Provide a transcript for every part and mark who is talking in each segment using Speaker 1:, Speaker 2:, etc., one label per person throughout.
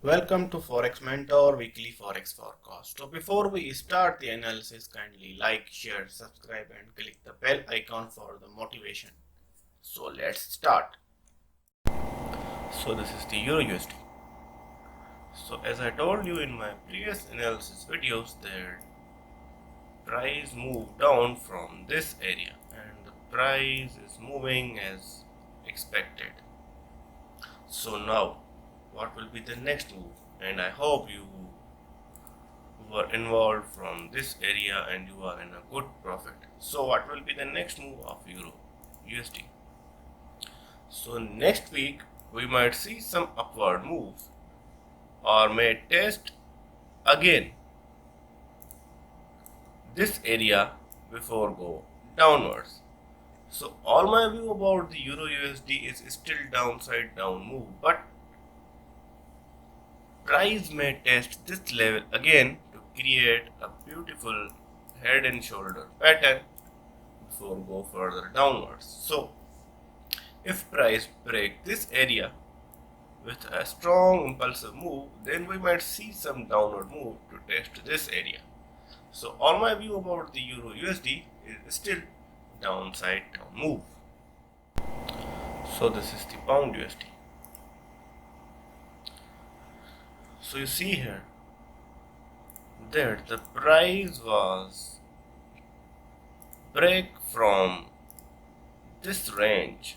Speaker 1: Welcome to Forex Mentor Weekly Forex Forecast. So before we start the analysis, kindly like, share, subscribe and click the bell icon for the motivation. So let's start. So this is the EURUSD. So as I told you in my previous analysis videos, that price moved down from this area and the price is moving as expected. So now what will be the next move? And I hope you were involved from this area and you are in a good profit. So what will be the next move of Euro USD? So next week we might see some upward moves or may test again this area before go downwards. So all my view about the Euro USD is still downside down move, but price may test this level again to create a beautiful head and shoulder pattern before go further downwards. So if price break this area with a strong impulsive move, then we might see some downward move to test this area. So all my view about the Euro USD is still downside down move. So this is the Pound USD. So you see here that the price was break from this range.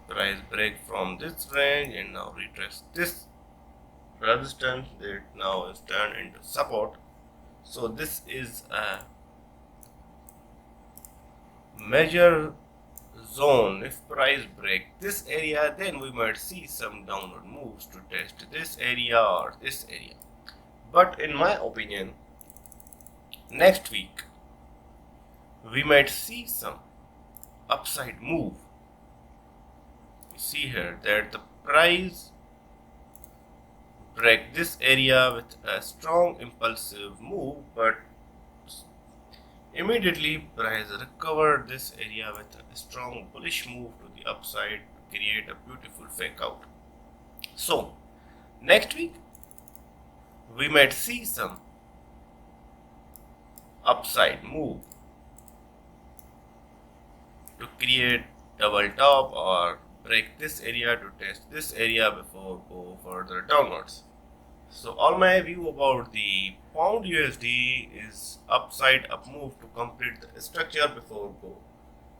Speaker 1: Price break from this range and now retrace this resistance that now is turned into support. So this is a major zone. If price break this area, then we might see some downward moves to test this area or this area. But in my opinion, next week we might see some upside move. You see here that the price break this area with a strong impulsive move, but immediately price recovered this area with a strong bullish move to the upside to create a beautiful fake out. So next week we might see some upside move to create double top or break this area to test this area before go further downwards. So all my view about the Pound USD is upside up move to complete the structure before go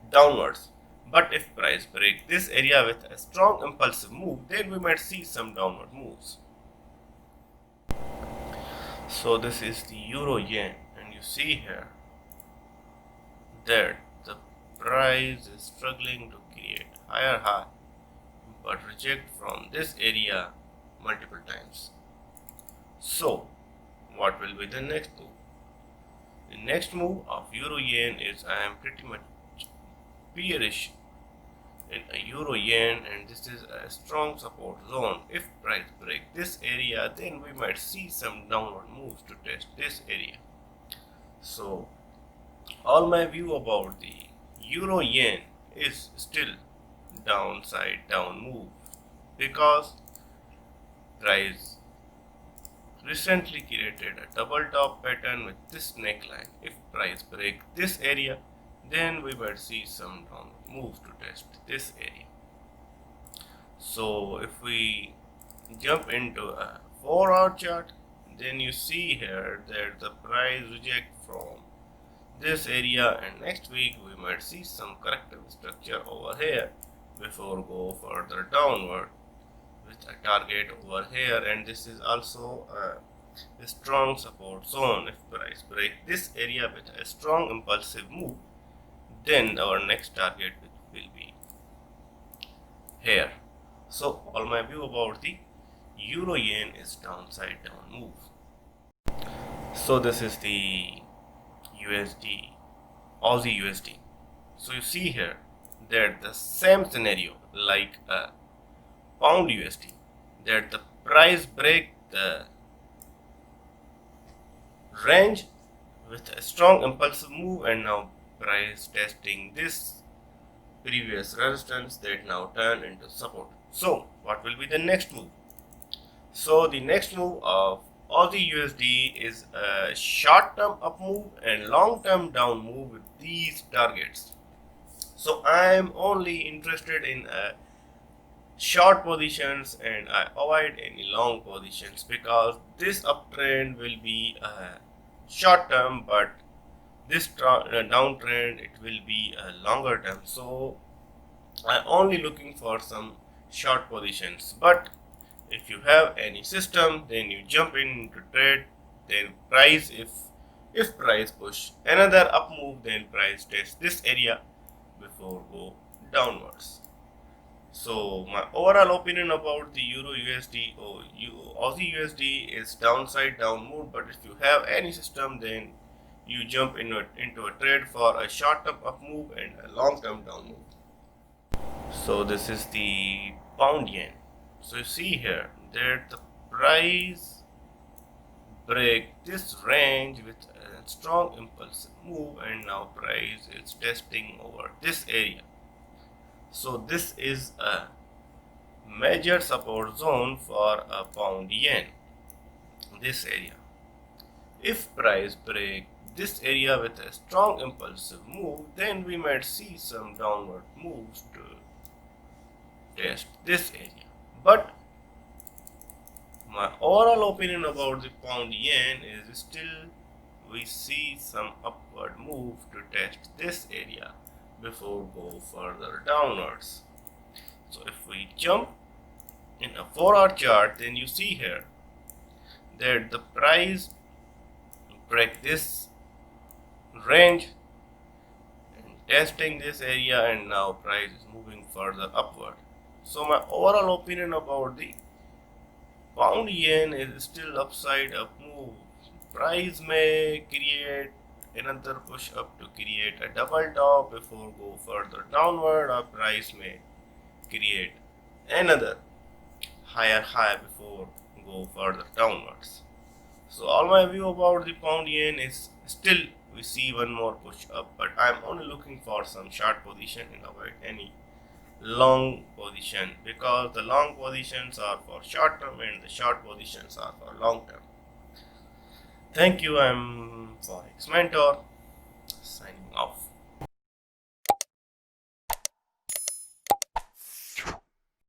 Speaker 1: downwards. But if price break this area with a strong impulsive move, then we might see some downward moves. So this is the Euro Yen, and you see here that the price is struggling to create higher high but reject from this area multiple times. So what will be the next move? The next move of Euro Yen is I am pretty much bearish in a Euro Yen, and this is a strong support zone. If price break this area, then we might see some downward moves to test this area. So all my view about the Euro Yen is still downside down move, because price recently created a double top pattern with this neckline. If price break this area, then we might see some downward moves to test this area. So if we jump into a 4-hour chart, then you see here that the price reject from this area, and next week we might see some corrective structure over here before go further downward with a target over here, and this is also a strong support zone. If price break this area with a strong impulsive move, then our next target will be here. So all my view about the Euro Yen is downside down move. So this is the USD, Aussie USD. So you see here that the same scenario like a Pound USD, that the price break the range with a strong impulsive move, and now price testing this previous resistance that now turn into support. So what will be the next move? So the next move of Aussie USD is a short-term up move and long-term down move with these targets. So I am only interested in short positions and I avoid any long positions because this uptrend will be short term, but this downtrend it will be a longer term. So I'm only looking for some short positions. But if you have any system, then you jump into trade, then price, if price push another up move, then price test this area before go downwards. So my overall opinion about the Euro USD or Aussie USD is downside down move, but if you have any system, then you jump into a trade for a short term up move and a long term down move. So this is the pound yen. So you see here that the price break this range with a strong impulsive move, and now price is testing over this area. So this is a major support zone for a pound yen, this area. If price break this area with a strong impulsive move, then we might see some downward moves to test this area. But my overall opinion about the pound yen is still we see some upward move to test this area before go further downwards. So if we jump in a 4-hour chart, then you see here that the price break this range and testing this area, and now price is moving further upward. So my overall opinion about the pound yen is still upside up move. Price may create another push up to create a double top before go further downward, or price may create another higher high before go further downwards. So all my view about the pound yen is still we see one more push up, but I'm only looking for some short position and avoid any long position, because the long positions are for short term and the short positions are for long term. Thank you. I'm Forex Mentor signing off.